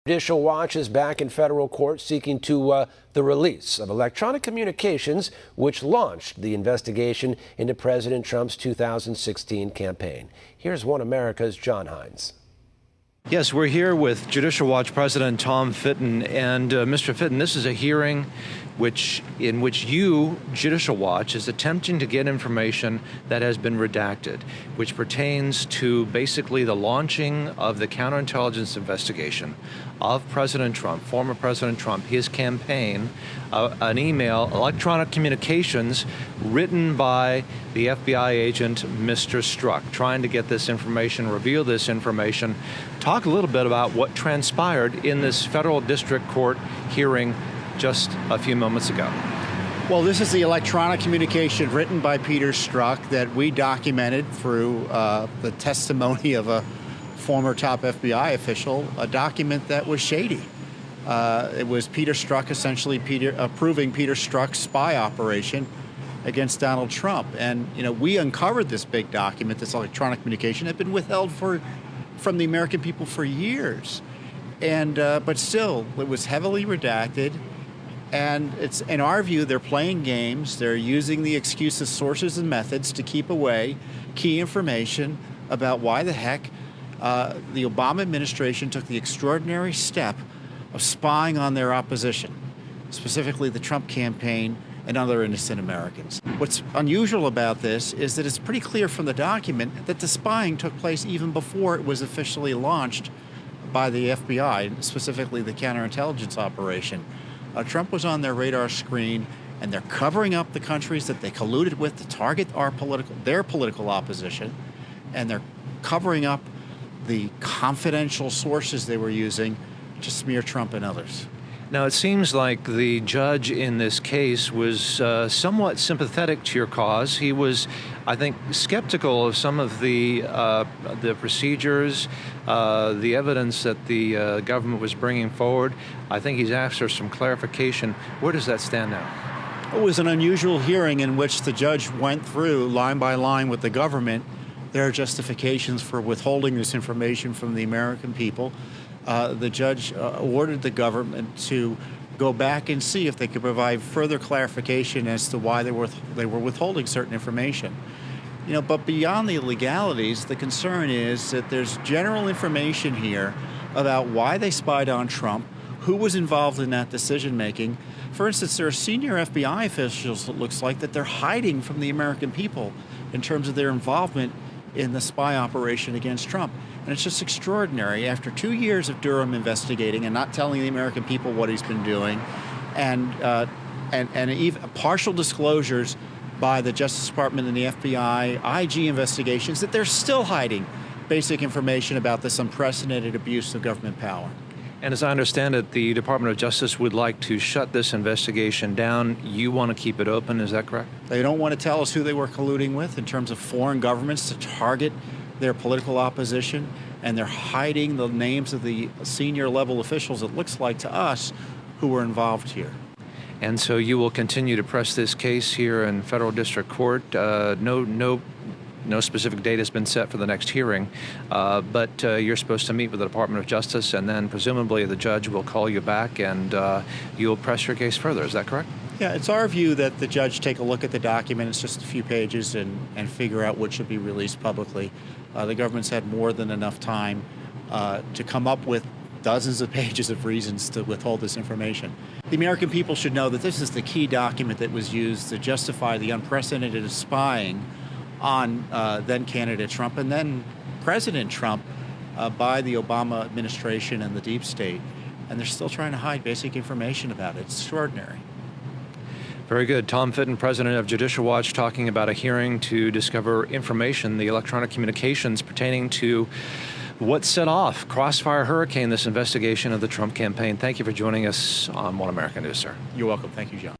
Judicial Watch is back in federal court seeking the release of electronic communications which launched the investigation into President Trump's 2016 campaign. Here's One America's John Hines. Yes, we're here with Judicial Watch President Tom Fitton. And Mr. Fitton, this is a hearing in which you, Judicial Watch, is attempting to get information that has been redacted, which pertains to basically the launching of the counterintelligence investigation of President Trump, former President Trump, his campaign, an email, electronic communications written by the FBI agent, Mr. Strzok, trying to get this information, reveal this information. Talk a little bit about what transpired in this federal district court hearing just a few moments ago. Well, this is the electronic communication written by Peter Strzok that we documented through the testimony of a former top FBI official, a document that was shady. It was Peter Strzok essentially approving Peter Strzok's spy operation against Donald Trump. And, we uncovered this big document, this electronic communication, had been withheld from the American people for years. And but still, it was heavily redacted. And it's, in our view, they're playing games. They're using the excuses, sources, and methods to keep away key information about why the heck the Obama administration took the extraordinary step of spying on their opposition, specifically the Trump campaign and other innocent Americans. What's unusual about this is that it's pretty clear from the document that the spying took place even before it was officially launched by the FBI, specifically the counterintelligence operation. Trump was on their radar screen, and they're covering up the countries that they colluded with to target their political opposition, and they're covering up the confidential sources they were using to smear Trump and others. Now, it seems like the judge in this case was somewhat sympathetic to your cause. He was, I think, skeptical of some of the procedures, the evidence that the government was bringing forward. I think he's asked for some clarification. Where does that stand now? It was an unusual hearing in which the judge went through line by line with the government their justifications for withholding this information from the American people. The judge ordered the government to go back and see if they could provide further clarification as to why they were withholding certain information. But beyond the legalities, the concern is that there's general information here about why they spied on Trump, who was involved in that decision-making. For instance, there are senior FBI officials, it looks like, that they're hiding from the American people in terms of their involvement in the spy operation against Trump. And it's just extraordinary. After 2 years of Durham investigating and not telling the American people what he's been doing, and even partial disclosures by the Justice Department and the FBI, IG investigations, that they're still hiding basic information about this unprecedented abuse of government power. And as I understand it, the Department of Justice would like to shut this investigation down. You want to keep it open, is that correct? They don't want to tell us who they were colluding with in terms of foreign governments to target their political opposition, and they're hiding the names of the senior level officials, it looks like to us, who were involved here. And so you will continue to press this case here in federal district court. No specific date has been set for the next hearing, but you're supposed to meet with the Department of Justice, and then presumably the judge will call you back and you'll press your case further. Is that correct? Yeah, it's our view that the judge take a look at the document. It's just a few pages and figure out what should be released publicly. The government's had more than enough time to come up with dozens of pages of reasons to withhold this information. The American people should know that this is the key document that was used to justify the unprecedented spying on then candidate Trump and then President Trump by the Obama administration and the deep state. And they're still trying to hide basic information about it. It's extraordinary. Very good. Tom Fitton, president of Judicial Watch, talking about a hearing to discover information, the electronic communications pertaining to what set off Crossfire Hurricane, this investigation of the Trump campaign. Thank you for joining us on One American News, sir. You're welcome. Thank you, John.